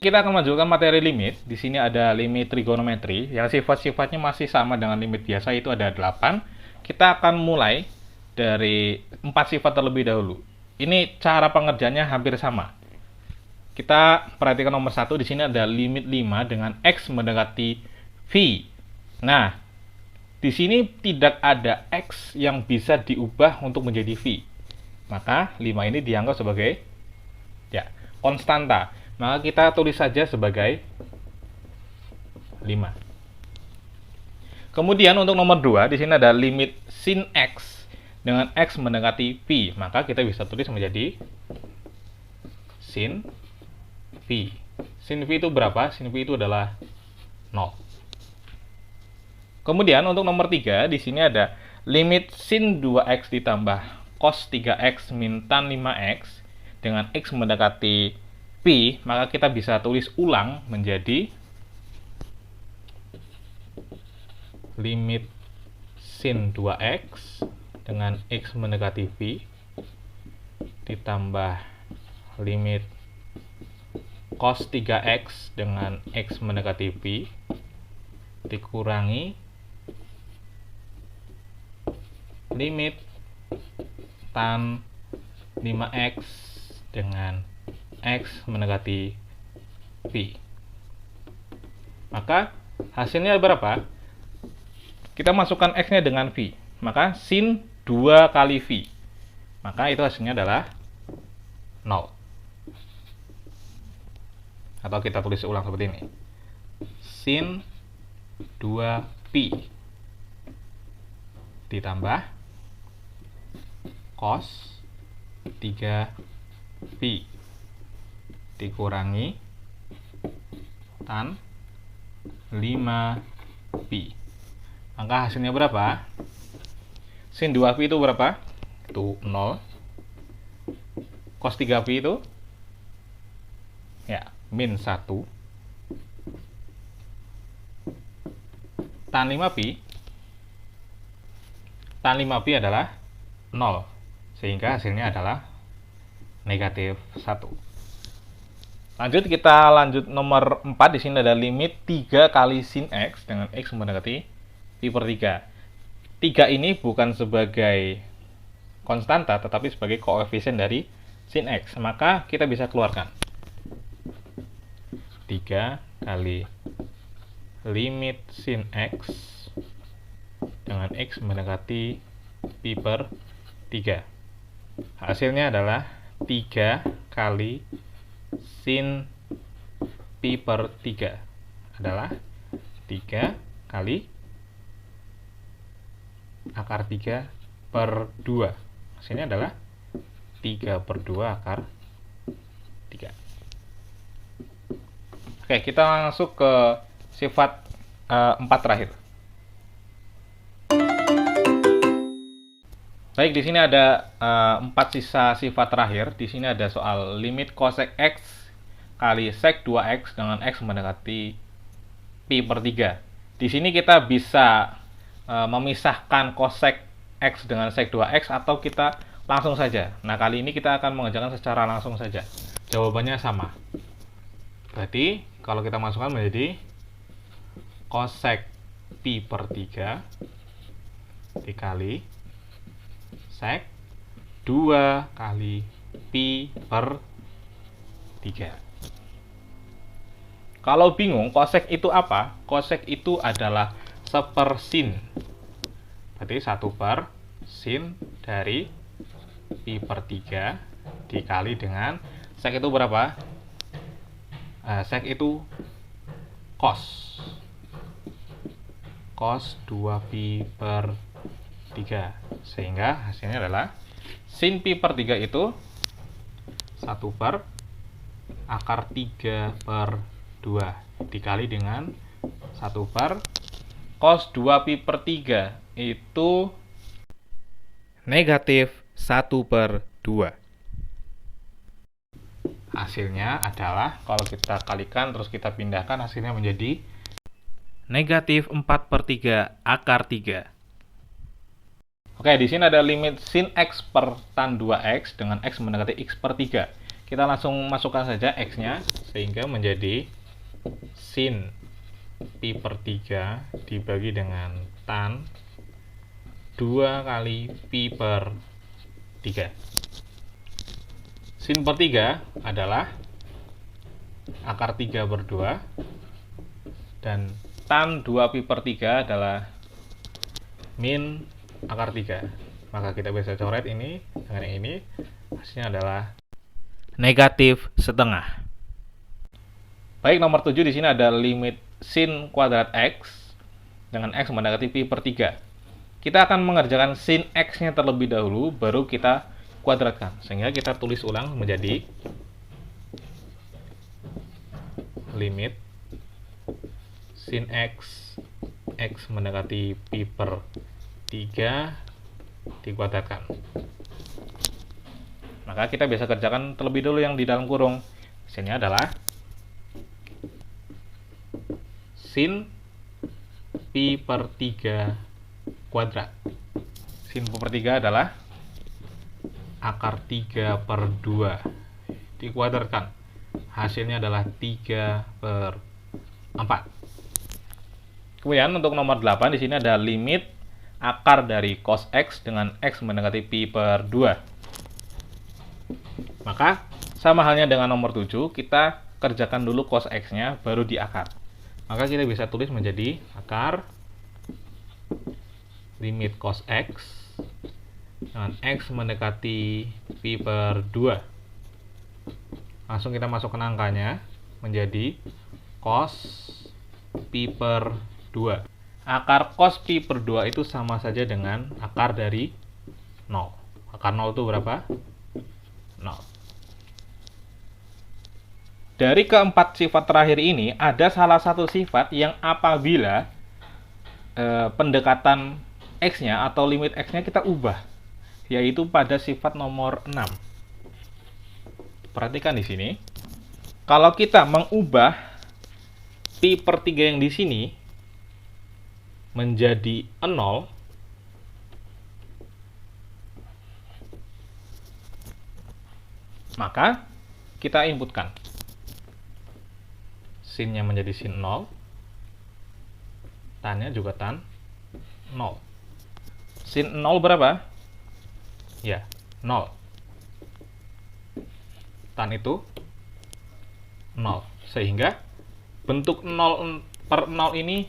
Kita akan menunjukkan materi limit. Di sini ada limit trigonometri yang sifat-sifatnya masih sama dengan limit biasa, itu ada 8. Kita akan mulai dari 4 sifat terlebih dahulu. Ini cara pengerjaannya hampir sama. Kita perhatikan nomor 1, di sini ada limit 5 dengan X mendekati V. Nah, di sini tidak ada X yang bisa diubah untuk menjadi V. Maka 5 ini dianggap sebagai konstanta. Maka kita tulis saja sebagai 5. Kemudian untuk nomor 2, di sini ada limit sin X dengan X mendekati V. Maka kita bisa tulis menjadi sin V. Sin V itu berapa? Sin V itu adalah 0. Kemudian untuk nomor 3, di sini ada limit sin 2x ditambah cos 3x min tan 5x dengan x mendekati P, maka kita bisa tulis ulang menjadi limit sin 2x dengan x mendekati V ditambah limit cos 3x dengan x mendekati V dikurangi limit tan 5x dengan x mendekati V. Maka hasilnya berapa? Kita masukkan x-nya dengan V. Maka sin 2 kali V. Maka itu hasilnya adalah 0. Atau kita tulis ulang seperti ini. Sin 2V ditambah cos 3V dikurangi tan 5V. Maka hasilnya berapa? Sin 2V itu berapa? Itu 0. Cos 3V itu min 1. Tan 5V adalah 0. Sehingga hasilnya adalah negatif 1. Lanjut nomor 4. Di sini ada limit 3 kali sin X dengan X mendekati pi per 3. 3 ini bukan sebagai konstanta, tetapi sebagai koefisien dari sin X. Maka kita bisa keluarkan 3 kali limit sin X dengan X mendekati pi per 3. Hasilnya adalah 3 kali sin pi per 3 adalah 3 kali akar 3 per 2. Hasilnya adalah 3 per 2 akar 3. Oke, kita masuk ke sifat 4 terakhir. Baik, di sini ada 4 sisa sifat terakhir. Di sini ada soal limit cosec X kali sec 2X dengan X mendekati pi per 3. Di sini kita bisa memisahkan cosec X dengan sec 2X atau kita langsung saja. Nah, kali ini kita akan mengerjakan secara langsung saja. Jawabannya sama. Berarti kalau kita masukkan menjadi cosec pi per 3 dikali sec 2 kali pi per 3. Kalau bingung cosec itu apa? Cosec itu adalah sepersin. Berarti 1 per sin dari pi per 3 dikali dengan sec itu berapa? Sec itu cos 2 pi per 3. Sehingga hasilnya adalah sin pi per 3 itu 1 per akar 3 per 2 dikali dengan 1 per cos 2 pi per 3 itu negatif 1 per 2. Hasilnya adalah kalau kita kalikan terus kita pindahkan, hasilnya menjadi negatif 4 per 3 akar 3. Oke, di sini ada limit sin X per tan 2X dengan X mendekati X per 3. Kita langsung masukkan saja X-nya, sehingga menjadi sin pi per 3 dibagi dengan tan 2 kali pi per 3. Sin per 3 adalah akar 3 per 2, dan tan 2 pi per 3 adalah min akar 3. Maka kita bisa coret ini dengan ini, hasilnya adalah negatif setengah. Baik, nomor 7 di sini ada limit sin kuadrat X dengan X mendekati pi per 3. Kita akan mengerjakan sin X-nya terlebih dahulu, baru kita kuadratkan. Sehingga kita tulis ulang menjadi limit sin X, X mendekati pi per 3 dikuadratkan. Maka kita bisa kerjakan terlebih dulu yang di dalam kurung. Sinnya adalah sin pi per 3 kuadrat. Sin pi per 3 adalah akar 3 per 2 dikuadratkan. Hasilnya adalah 3 per 4. Kemudian untuk nomor 8 di sini ada limit akar dari cos X dengan X mendekati pi per 2. Maka sama halnya dengan nomor 7, kita kerjakan dulu cos X-nya baru di akar. Maka kita bisa tulis menjadi akar limit cos X dengan X mendekati pi per 2. Langsung kita masukkan angkanya menjadi cos pi per 2. Akar cos pi per 2 itu sama saja dengan akar dari 0. Akar 0 itu berapa? 0. Dari keempat sifat terakhir ini, ada salah satu sifat yang apabila pendekatan X-nya atau limit X-nya kita ubah, yaitu pada sifat nomor 6. Perhatikan di sini. Kalau kita mengubah pi per 3 yang di sini menjadi 0, maka kita inputkan sinnya menjadi sin 0, tannya juga tan 0. Sin 0 berapa? Ya, 0. Tan itu 0. Sehingga bentuk 0 per 0 ini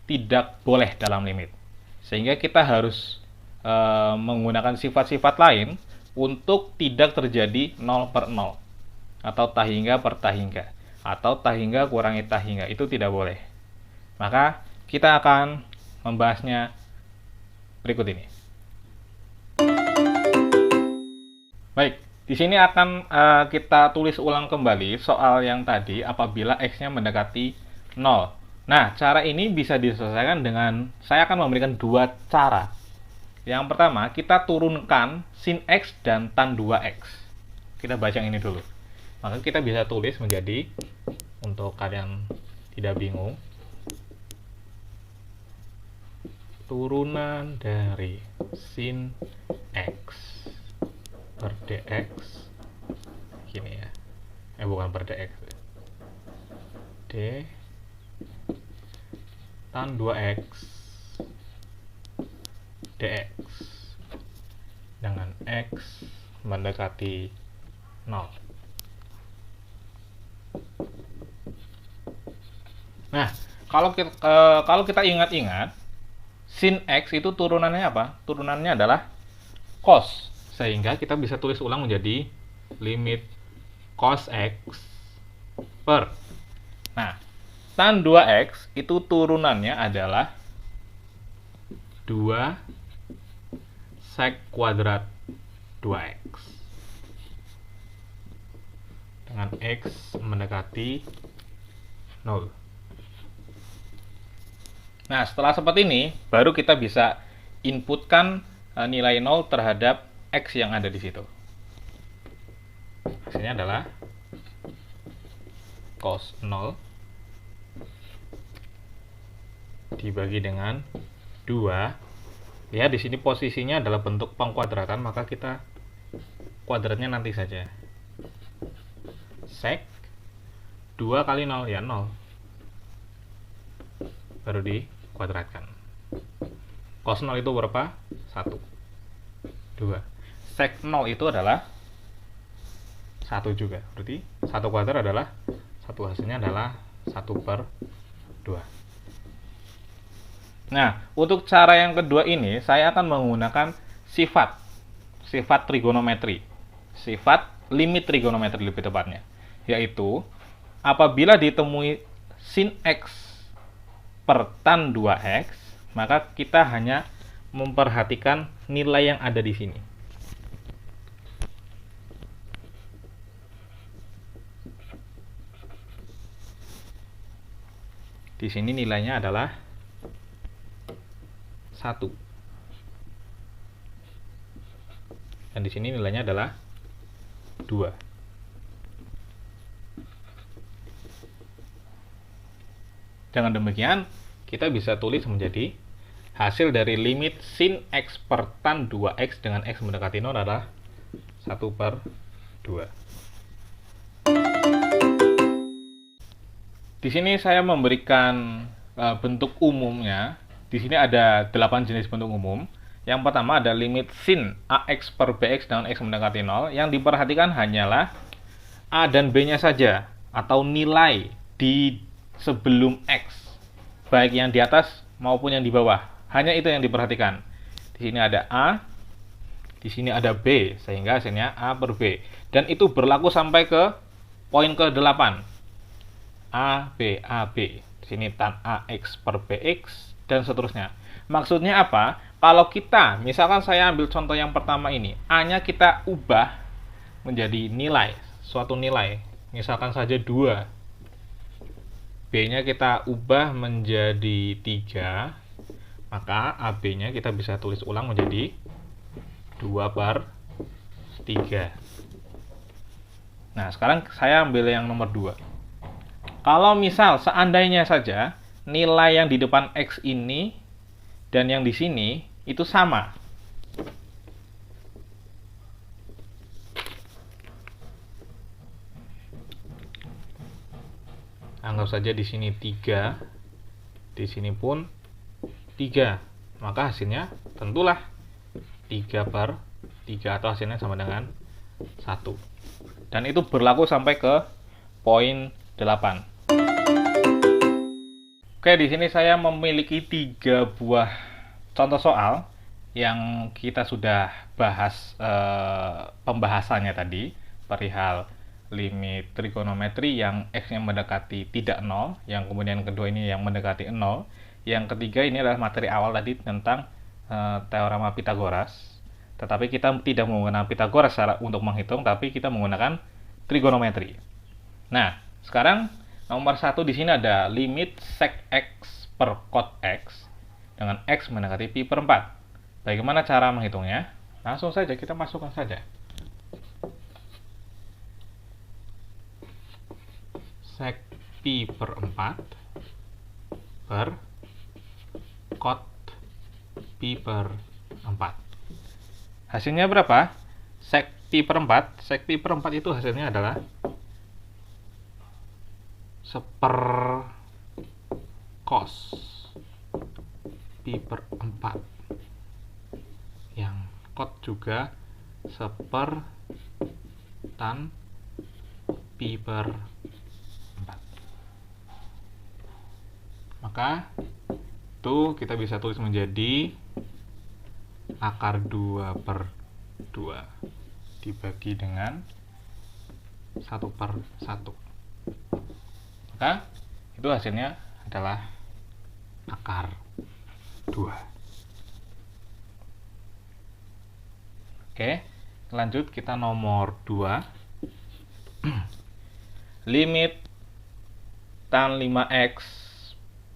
tidak boleh dalam limit. Sehingga kita harus menggunakan sifat-sifat lain untuk tidak terjadi 0 per 0. Atau tahingga per tahingga. Atau tahingga kurangi tahingga. Itu tidak boleh. Maka kita akan membahasnya berikut ini. Baik, di sini akan kita tulis ulang kembali soal yang tadi apabila X-nya mendekati 0. Nah, cara ini bisa diselesaikan dengan, saya akan memberikan dua cara. Yang pertama, kita turunkan sin X dan tan 2X. Kita baca yang ini dulu. Maka kita bisa tulis menjadi, untuk kalian tidak bingung, turunan dari sin X per dx, gini ya, bukan per dx, d tan 2x dx dengan x mendekati 0. Nah, kalau kita ingat-ingat, sin X itu turunannya apa? Turunannya adalah cos. Sehingga kita bisa tulis ulang menjadi limit cos X per. Nah, tan 2X itu turunannya adalah 2 sek kuadrat 2X. Dengan X mendekati 0. Nah, setelah seperti ini, baru kita bisa inputkan nilai 0 terhadap X yang ada di situ. Hasilnya adalah cos 0 dibagi dengan 2. Ya, di sini posisinya adalah bentuk pengkuadratan, maka kita kuadratnya nanti saja. Sek 2 kali 0 ya 0. Baru dikuadratkan. Cos 0 itu berapa? 1. 2. Sek 0 itu adalah 1 juga. Berarti 1 kuadrat adalah 1, hasilnya adalah 1/2. Nah, untuk cara yang kedua ini saya akan menggunakan sifat trigonometri. Sifat limit trigonometri lebih tepatnya. Yaitu apabila ditemui sin X per tan 2X, maka kita hanya memperhatikan nilai yang ada di sini. Di sini nilainya adalah 1. Dan di sini nilainya adalah 2. Dengan demikian, kita bisa tulis menjadi hasil dari limit sin X per tan 2X dengan X mendekati 0 adalah 1/2. Di sini saya memberikan bentuk umumnya. Di sini ada 8 jenis bentuk umum. Yang pertama ada limit sin AX per BX dengan X mendekati 0. Yang diperhatikan hanyalah A dan B-nya saja, atau nilai di sebelum X, baik yang di atas maupun yang di bawah. Hanya itu yang diperhatikan. Di sini ada A, di sini ada B, sehingga hasilnya A per B. Dan itu berlaku sampai ke poin ke-8. A, B, A, B. Di sini tan AX per BX, dan seterusnya. Maksudnya apa? Kalau kita, misalkan saya ambil contoh yang pertama ini, A-nya kita ubah menjadi nilai, suatu nilai. Misalkan saja 2. B-nya kita ubah menjadi 3, maka AB-nya kita bisa tulis ulang menjadi 2/3. Nah, sekarang saya ambil yang nomor 2. Kalau misal seandainya saja nilai yang di depan X ini dan yang di sini itu sama. Anggap saja di sini 3, di sini pun 3. Maka hasilnya tentulah 3/3 atau hasilnya sama dengan 1. Dan itu berlaku sampai ke poin 8. Oke, di sini saya memiliki 3 buah contoh soal yang kita sudah bahas pembahasannya tadi, perihal limit trigonometri yang X-nya mendekati tidak 0, yang kemudian kedua ini yang mendekati 0, yang ketiga ini adalah materi awal tadi tentang teorema Pythagoras. Tetapi kita tidak menggunakan Pythagoras untuk menghitung, tapi kita menggunakan trigonometri. Nah, sekarang nomor 1 di sini ada limit sec X per cot X dengan X mendekati pi per 4. Bagaimana cara menghitungnya? Langsung saja kita masukkan saja. Sec pi per 4 per cot pi per 4. Hasilnya berapa? Sec pi per 4. Sec pi per 4 itu hasilnya adalah 1/4 cos pi per 4. Yang cot juga 1/4 tan pi per 4. Maka itu kita bisa tulis menjadi akar 2/2 dibagi dengan 1/1. Maka itu hasilnya adalah akar 2. Oke, lanjut kita nomor 2. Limit tan 5x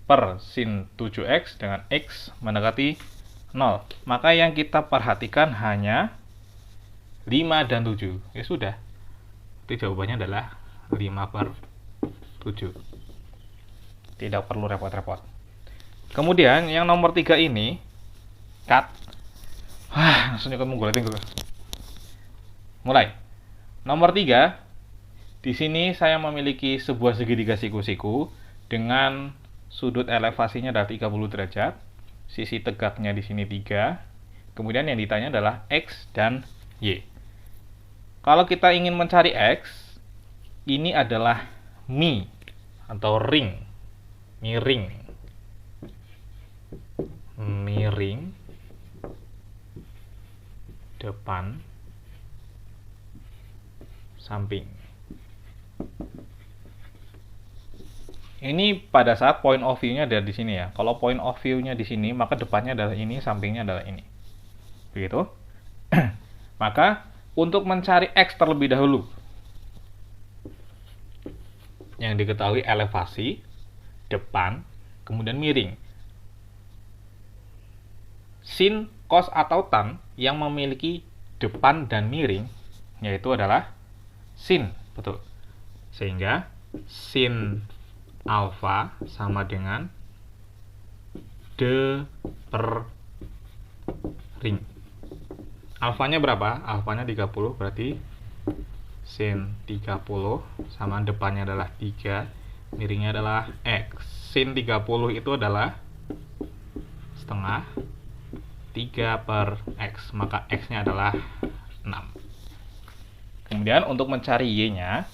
per sin 7x dengan x mendekati 0. Maka yang kita perhatikan hanya 5 dan 7. Ya sudah. Jadi jawabannya adalah 5/7. Tidak perlu repot-repot. Kemudian yang nomor 3 ini cut. Langsung ikut menggulatin gue. Mulai. Nomor 3, di sini saya memiliki sebuah segitiga siku-siku dengan sudut elevasinya adalah 30 derajat. Sisi tegaknya di sini 3. Kemudian yang ditanya adalah X dan Y. Kalau kita ingin mencari X, ini adalah mi atau ring. Miring. Miring. Depan. Samping. Ini pada saat point of view-nya ada di sini ya. Kalau point of view-nya di sini, maka depannya adalah ini, sampingnya adalah ini. Begitu. Maka untuk mencari X terlebih dahulu, yang diketahui elevasi, depan, kemudian miring. Sin, cos, atau tan yang memiliki depan dan miring, yaitu adalah sin. Betul. Sehingga sin alfa sama dengan D per ring. Alfanya berapa? Alfanya 30, berarti sin 30 sama depannya adalah 3, miringnya adalah X. Sin 30 itu adalah setengah 3 per X, maka X-nya adalah 6. Kemudian untuk mencari Y-nya,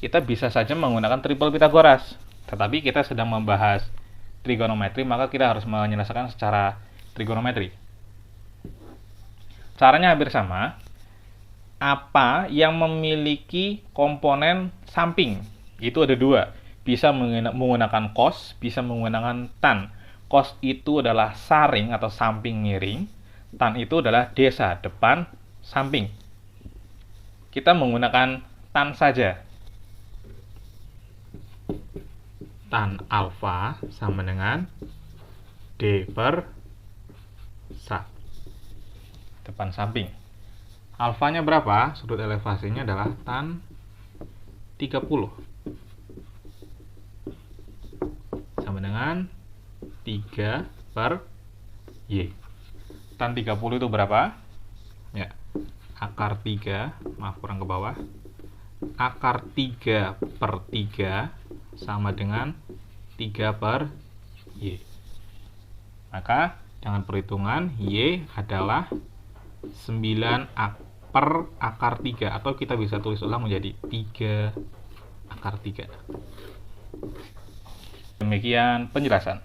kita bisa saja menggunakan triple Pythagoras. Tetapi kita sedang membahas trigonometri, maka kita harus menyelesaikan secara trigonometri. Caranya hampir sama. Apa yang memiliki komponen samping? Itu ada 2. Bisa menggunakan cos, bisa menggunakan tan. Cos itu adalah saring atau samping miring. Tan itu adalah desa, depan, samping. Kita menggunakan tan saja. Tan alfa sama dengan D per sa. Depan samping. Alfanya berapa? Sudut elevasinya adalah tan 30. Sama dengan 3 per Y. Tan 30 itu berapa? Ya. Akar 3, maaf kurang ke bawah. Akar 3 per 3 sama dengan 3 per Y. Maka dengan perhitungan Y adalah 9 per akar 3, atau kita bisa tulis ulang menjadi 3 akar 3. Demikian penjelasan.